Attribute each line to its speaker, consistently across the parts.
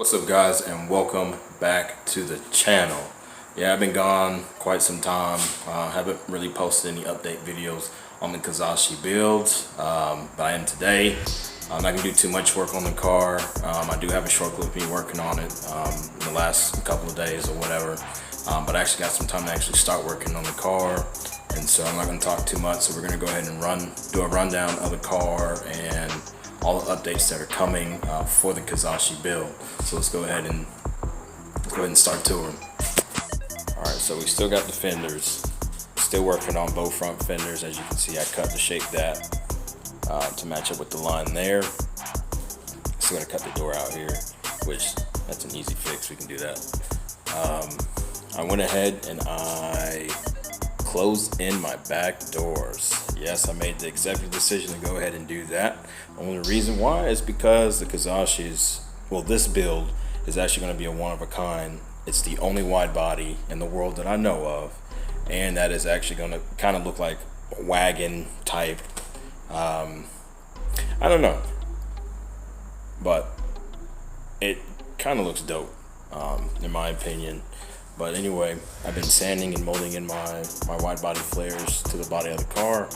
Speaker 1: What's up guys, and welcome back to the channel. Yeah, I've been gone quite some time. Haven't really posted any update videos on the Kizashi build, but I am today. I'm not gonna do too much work on the car. I do have a short clip of me working on it in the last couple of days or whatever, but I actually got some time to actually start working on the car, and so I'm not gonna talk too much. So we're gonna go ahead and do a rundown of the car and all the updates that are coming for the Kizashi build. So let's go ahead and start touring. All right, so we still got the fenders. Still working on both front fenders. As you can see, I cut to shape that to match up with the line there. Still gonna cut the door out here, which that's an easy fix. We can do that. I went ahead and I closed in my back doors. Yes, I made the executive decision to go ahead and do that. Only reason why is because the Kizashi's, well, this build is actually going to be a one of a kind. It's the only wide body in the world that I know of, and that is actually going to kind of look like a wagon type. I don't know, but it kind of looks dope, in my opinion. But anyway, I've been sanding and molding in my wide body flares to the body of the car.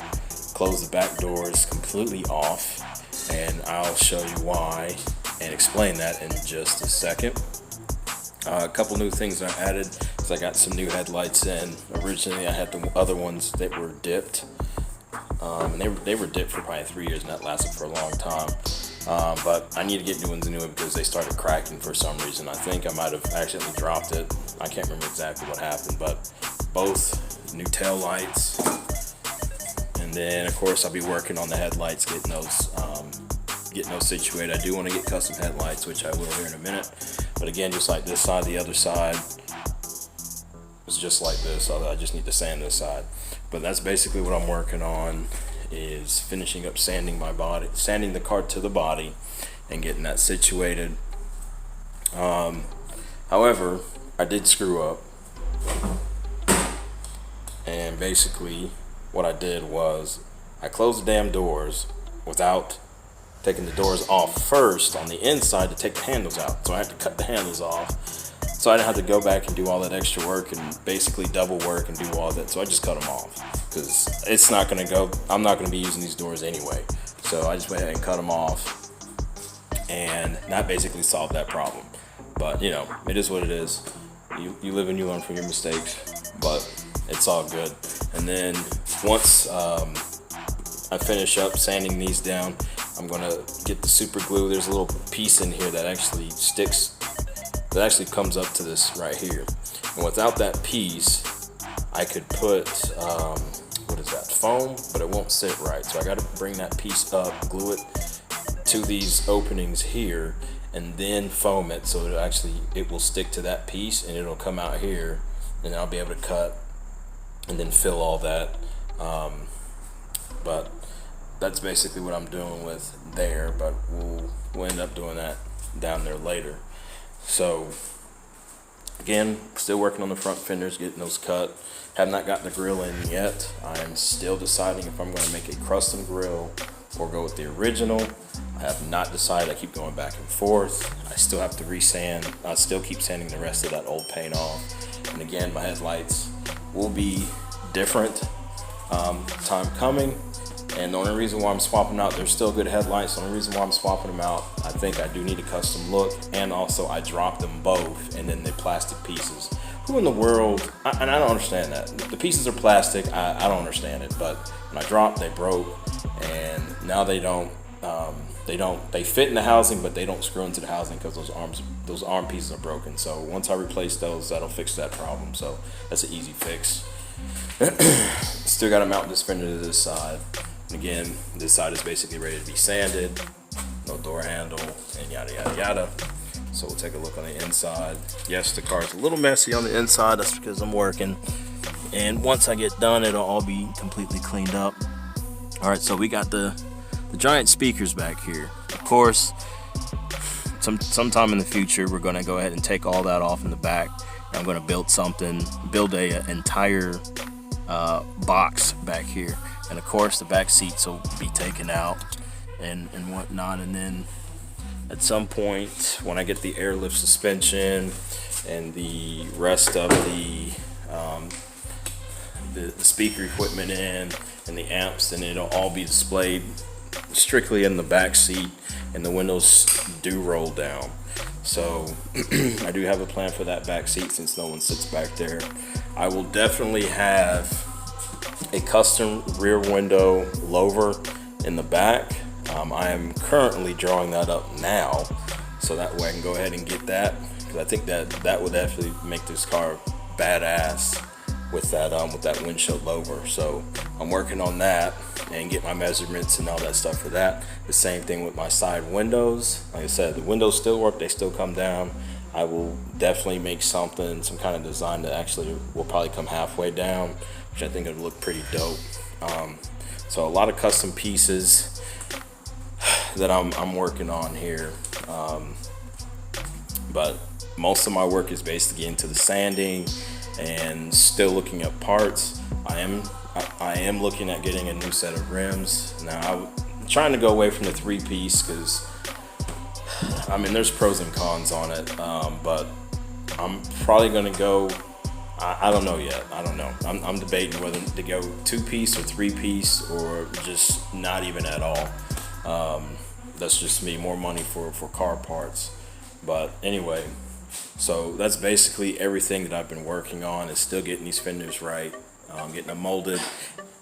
Speaker 1: Close the back doors completely off, and I'll show you why and explain that in just a second. A couple new things I added is I got some new headlights in. Originally I had the other ones that were dipped, and they were dipped for probably 3 years, and that lasted for a long time. But I need to get new ones anyway because they started cracking for some reason. I think I might have accidentally dropped it. I can't remember exactly what happened, but both new tail lights, and then of course I'll be working on the headlights, getting those situated. I do want to get custom headlights, which I will here in a minute. But again, just like this side, the other side is just like this. I just need to sand this side. But that's basically what I'm working on, is finishing up sanding my body, sanding the car to the body and getting that situated. However, I did screw up, and basically what I did was I closed the damn doors without taking the doors off first on the inside to take the handles out. So I had to cut the handles off, so I didn't have to go back and do all that extra work and basically double work and do all that. So I just cut them off because it's not going to go. I'm not going to be using these doors anyway. So I just went ahead and cut them off, and that basically solved that problem. But you know, it is what it is. You live and you learn from your mistakes, but it's all good. And then once I finish up sanding these down, I'm gonna get the super glue. There's a little piece in here that actually sticks, that actually comes up to this right here. And without that piece, I could put, what is that, foam, but it won't sit right. So I gotta bring that piece up, glue it to these openings here, and then foam it so it will stick to that piece, and it'll come out here, and I'll be able to cut and then fill all that. But that's basically what I'm doing with there, but we'll end up doing that down there later. So again, still working on the front fenders, getting those cut. Have not gotten the grill in yet. I'm still deciding if I'm going to make a custom grill or go with the original. I have not decided. I keep going back and forth. I still have to resand. I still keep sanding the rest of that old paint off. And again, my headlights will be different. Time coming. And the only reason why I'm swapping out, they're still good headlights. The only reason why I'm swapping them out, I think I do need a custom look, and also I dropped them both, and then the plastic pieces. Who in the world, and I don't understand that. The pieces are plastic, I don't understand it, but when I dropped, they broke, and now they fit in the housing, but they don't screw into the housing because those arm pieces are broken. So once I replace those, that'll fix that problem. So that's an easy fix. Still got to mount this fender to this side. And again, this side is basically ready to be sanded, no door handle, and yada yada yada. So we'll take a look on the inside. Yes, the car's a little messy on the inside. That's because I'm working. And once I get done, it'll all be completely cleaned up. All right, so we got the giant speakers back here. Of course, sometime in the future, we're going to go ahead and take all that off in the back. I'm going to build a entire box back here. And of course the back seats will be taken out and whatnot, and then at some point when I get the airlift suspension and the rest of the speaker equipment in and the amps, then it'll all be displayed strictly in the back seat, and the windows do roll down. So I do have a plan for that back seat since no one sits back there. I will definitely have a custom rear window louver in the back. I am currently drawing that up now, so that way I can go ahead and get that, because I think that would actually make this car badass with that windshield louver. So I'm working on that and get my measurements and all that stuff for that. The same thing with my side windows. Like I said, the windows still work, they still come down. I will definitely make some kind of design that actually will probably come halfway down, which I think would look pretty dope. So a lot of custom pieces that I'm working on here, but most of my work is basically into the sanding and still looking at parts. I am looking at getting a new set of rims. Now I'm trying to go away from the 3-piece because I mean there's pros and cons on it, but I'm probably gonna go, I don't know yet. I don't know. I'm debating whether to go 2-piece or 3-piece or just not even at all. That's just me, more money for car parts. But anyway, so that's basically everything that I've been working on, is still getting these fenders right, getting them molded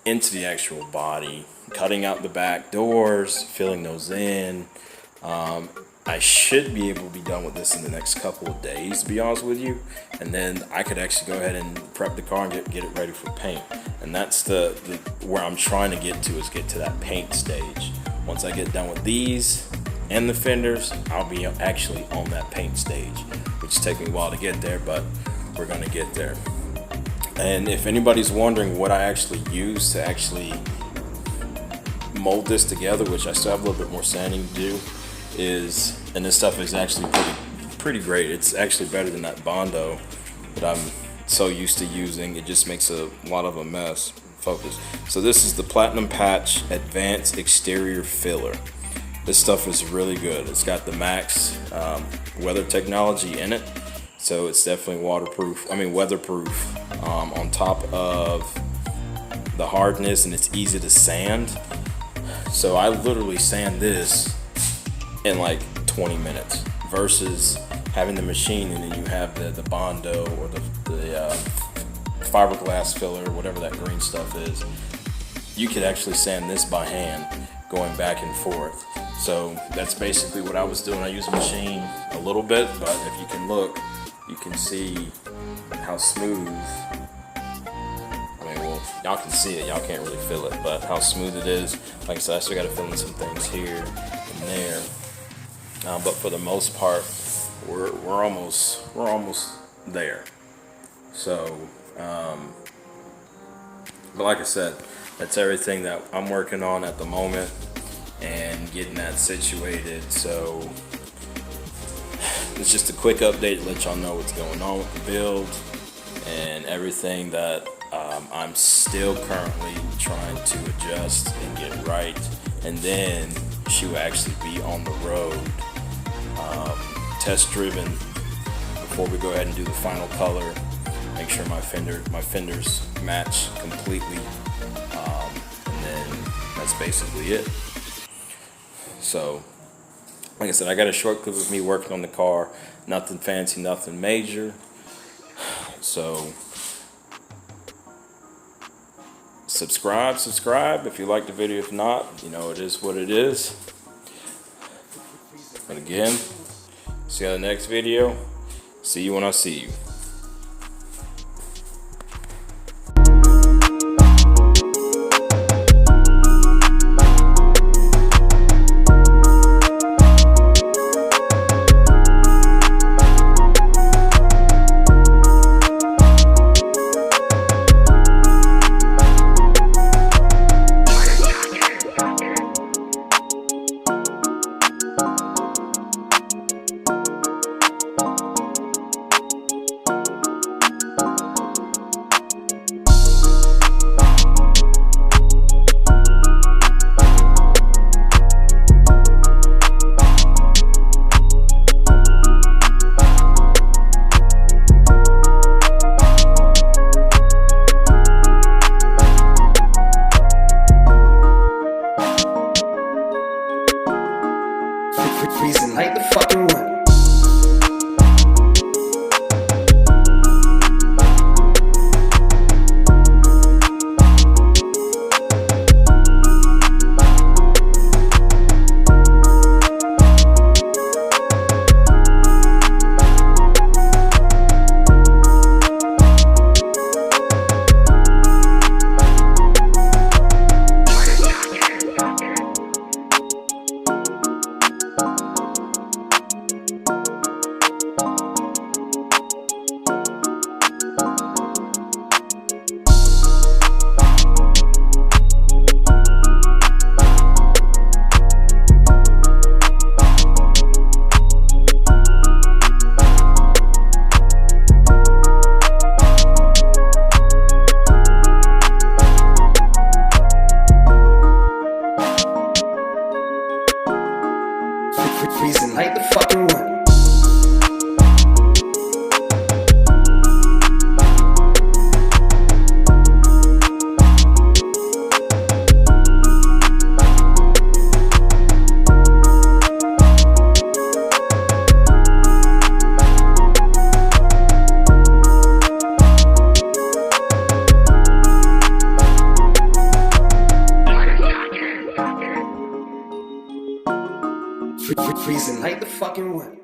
Speaker 1: into the actual body, cutting out the back doors, filling those in. I should be able to be done with this in the next couple of days, to be honest with you, and then I could actually go ahead and prep the car and get it ready for paint. And that's the where I'm trying to get to, is get to that paint stage. Once I get done with these and the fenders, I'll be actually on that paint stage, which is taking a while to get there, but we're gonna get there. And if anybody's wondering what I actually use to actually mold this together, which I still have a little bit more sanding to do, is, and this stuff is actually pretty great. It's actually better than that Bondo that I'm so used to using. It just makes a lot of a mess. Focus. So this is the Platinum Patch Advanced Exterior Filler. This stuff is really good. It's got the max weather technology in it, so it's definitely weatherproof on top of the hardness, and it's easy to sand. So I literally sand this in like 20 minutes versus having the machine and then you have the Bondo or the fiberglass filler, whatever that green stuff is. You could actually sand this by hand, going back and forth. So that's basically what I was doing. I use a machine a little bit, but if you can look, you can see how smooth. I mean, well, y'all can see it, y'all can't really feel it, but how smooth it is. Like I said, I still got to fill in some things here and there, but for the most part, we're almost there. So, but like I said, that's everything that I'm working on at the moment and getting that situated. So it's just a quick update to let y'all know what's going on with the build and everything that I'm still currently trying to adjust and get right, and then she will actually be on the road, test driven, before we go ahead and do the final color. Make sure my fenders match completely, and then that's basically it. So, like I said, I got a short clip of me working on the car. Nothing fancy, nothing major. So, subscribe if you like the video. If not, you know, it is what it is. And again, see you on the next video. See you when I see you.
Speaker 2: Freezing like the fucking one. Freezing like the fucking one.